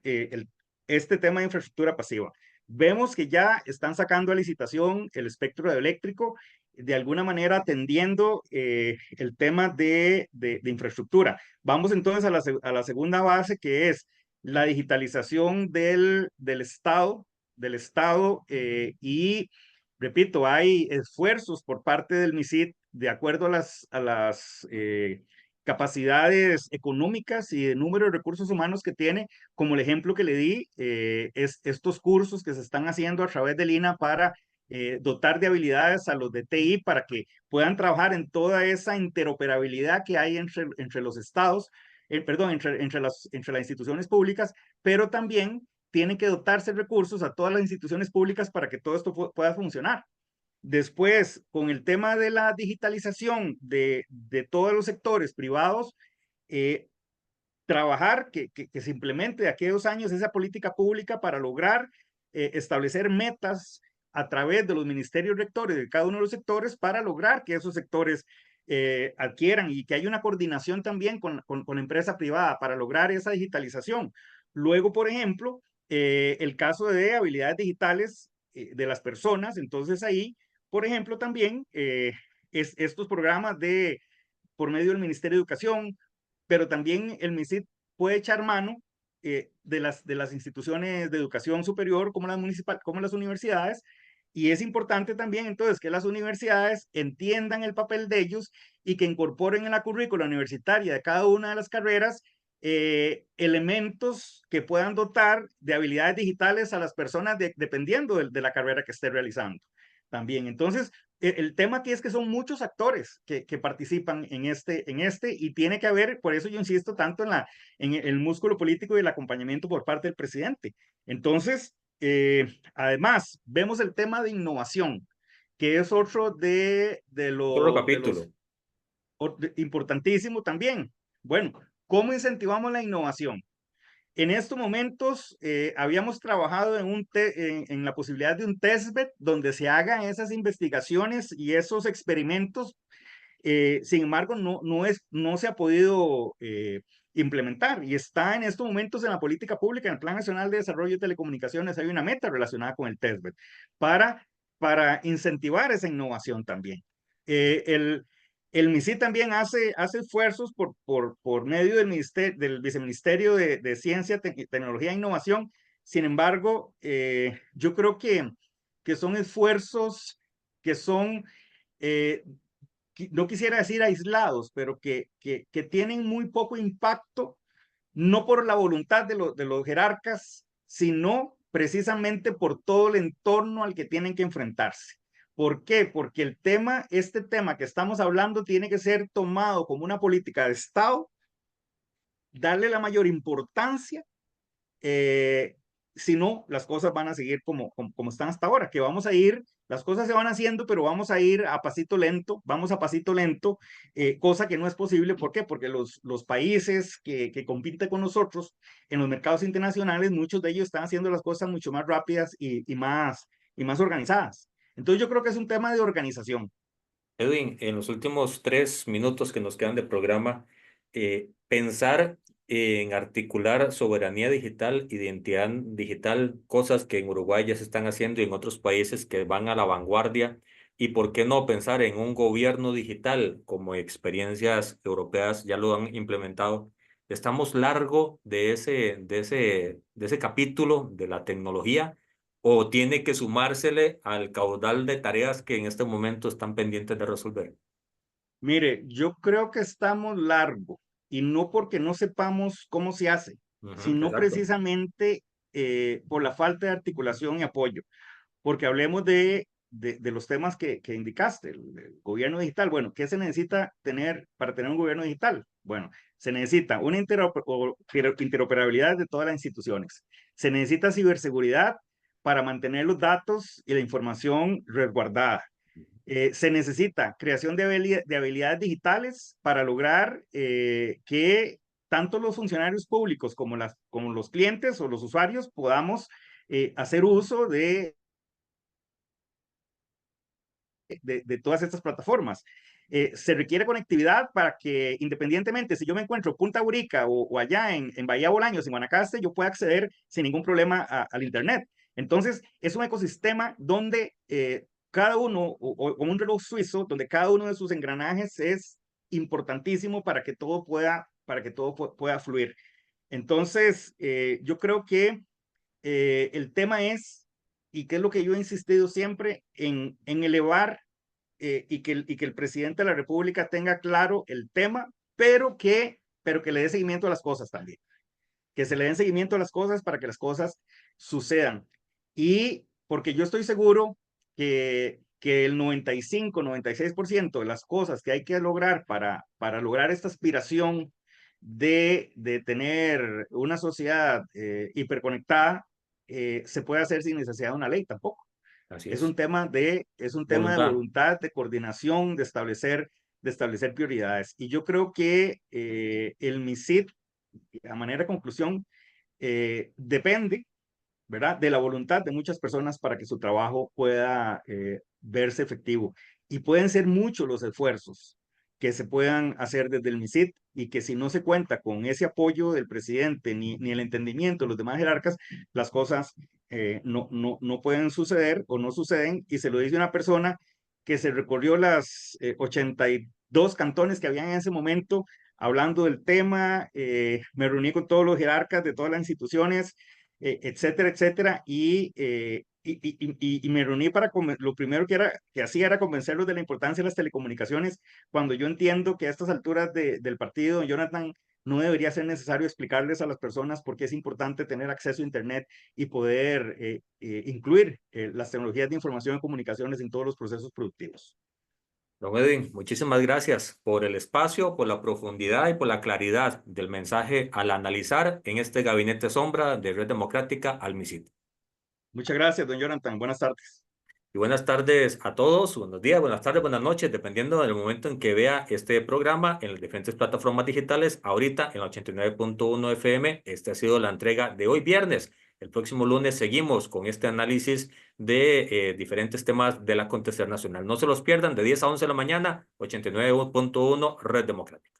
Este tema de infraestructura pasiva. Vemos que ya están sacando a licitación el espectro eléctrico, de alguna manera atendiendo el tema de infraestructura. Vamos entonces a la segunda base, que es la digitalización del Estado y, repito, hay esfuerzos por parte del MISID de acuerdo a las capacidades económicas y de número de recursos humanos que tiene, como el ejemplo que le di, es estos cursos que se están haciendo a través del INA para dotar de habilidades a los de TI para que puedan trabajar en toda esa interoperabilidad que hay entre los estados, perdón, entre las instituciones públicas, pero también tienen que dotarse de recursos a todas las instituciones públicas para que todo esto pueda funcionar. Después, con el tema de la digitalización de todos los sectores privados, eh, trabajar que se implemente de aquí a 2 años esa política pública para lograr establecer metas a través de los ministerios rectores de cada uno de los sectores para lograr que esos sectores adquieran y que haya una coordinación también con la empresa privada para lograr esa digitalización. Luego, por ejemplo, el caso de habilidades digitales de las personas, entonces ahí, por ejemplo, también estos programas por medio del Ministerio de Educación, pero también el MISID puede echar mano de las instituciones de educación superior como como las universidades, y es importante también entonces que las universidades entiendan el papel de ellos y que incorporen en la currícula universitaria de cada una de las carreras elementos que puedan dotar de habilidades digitales a las personas dependiendo de la carrera que esté realizando también. Entonces, el tema aquí es que son muchos actores que participan en este y tiene que haber, por eso yo insisto tanto en el músculo político y el acompañamiento por parte del presidente. Entonces, además, vemos el tema de innovación, que es otro Otro de los capítulo. importantísimo también. Bueno, ¿cómo incentivamos la innovación? En estos momentos habíamos trabajado en la posibilidad de un testbed donde se hagan esas investigaciones y esos experimentos. Sin embargo, no se ha podido implementar y está en estos momentos en la política pública, en el Plan Nacional de Desarrollo de Telecomunicaciones, hay una meta relacionada con el testbed para, para incentivar esa innovación también. El MISI también hace esfuerzos por medio del viceministerio de Ciencia, Tecnología e Innovación, Sin embargo, yo creo que son esfuerzos que son, eh, no quisiera decir aislados, pero que tienen muy poco impacto, no por la voluntad de los jerarcas, sino precisamente por todo el entorno al que tienen que enfrentarse. ¿Por qué? Porque este tema que estamos hablando tiene que ser tomado como una política de Estado, darle la mayor importancia, eh, si no, las cosas van a seguir como están hasta ahora, que vamos a ir, las cosas se van haciendo, pero vamos a ir a pasito lento, vamos a pasito lento, cosa que no es posible. ¿Por qué? Porque los países que compiten con nosotros en los mercados internacionales, muchos de ellos están haciendo las cosas mucho más rápidas y más organizadas. Entonces yo creo que es un tema de organización. Edwin, en los últimos 3 minutos que nos quedan de programa, pensar en articular soberanía digital, identidad digital, cosas que en Uruguay ya se están haciendo y en otros países que van a la vanguardia, y por qué no pensar en un gobierno digital como experiencias europeas ya lo han implementado. Estamos largo de ese capítulo de la tecnología, o tiene que sumársele al caudal de tareas que en este momento están pendientes de resolver. Mire, yo creo que estamos largo y no porque no sepamos cómo se hace, Ujú, sino exacto. precisamente por la falta de articulación y apoyo. Porque hablemos de los temas que indicaste, el gobierno digital. Bueno, ¿qué se necesita tener para tener un gobierno digital? Bueno, se necesita una interoperabilidad de todas las instituciones. Se necesita ciberseguridad para mantener los datos y la información resguardada. Se necesita creación de habilidades digitales para lograr que tanto los funcionarios públicos como los clientes o los usuarios podamos hacer uso de todas estas plataformas. Se requiere conectividad para que independientemente si yo me encuentro en Punta Burica o allá en Bahía Bolaños, en Guanacaste, yo pueda acceder sin ningún problema al Internet. Entonces, es un ecosistema donde cada uno, o un reloj suizo, donde cada uno de sus engranajes es importantísimo para que todo pueda fluir. Entonces, yo creo que el tema es, y que es lo que yo he insistido siempre, en elevar y que el presidente de la República tenga claro el tema, pero que le dé seguimiento a las cosas también. Que se le den seguimiento a las cosas para que las cosas sucedan. Y porque yo estoy seguro que el 95, 96% de las cosas que hay que lograr para lograr esta aspiración de tener una sociedad hiperconectada, se puede hacer sin necesidad de una ley tampoco. Así Es es. es un tema de Voluntad. voluntad, de coordinación, de establecer prioridades. Y yo creo que el MISID, a manera de conclusión, depende, ¿verdad?, de la voluntad de muchas personas para que su trabajo pueda verse efectivo. Y pueden ser muchos los esfuerzos que se puedan hacer desde el MISID y que si no se cuenta con ese apoyo del presidente ni el entendimiento de los demás jerarcas, las cosas no pueden suceder o no suceden. Y se lo dice una persona que se recorrió las 82 cantones que habían en ese momento hablando del tema, me reuní con todos los jerarcas de todas las instituciones, etcétera, etcétera, y me reuní lo primero que hacía era convencerlos de la importancia de las telecomunicaciones, cuando yo entiendo que a estas alturas del partido, Jonathan, no debería ser necesario explicarles a las personas por qué es importante tener acceso a Internet y poder incluir las tecnologías de información y comunicaciones en todos los procesos productivos. Don Edwin, muchísimas gracias por el espacio, por la profundidad y por la claridad del mensaje al analizar en este gabinete sombra de Red Democrática al MISID. Muchas gracias, don Jonathan. Buenas tardes. Y buenas tardes a todos, buenos días, buenas tardes, buenas noches, dependiendo del momento en que vea este programa en las diferentes plataformas digitales. Ahorita en la 89.1 FM, esta ha sido la entrega de hoy viernes. El próximo lunes seguimos con este análisis de diferentes temas del acontecer nacional. No se los pierdan, de 10 a 11 de la mañana, 89.1 Red Democrática.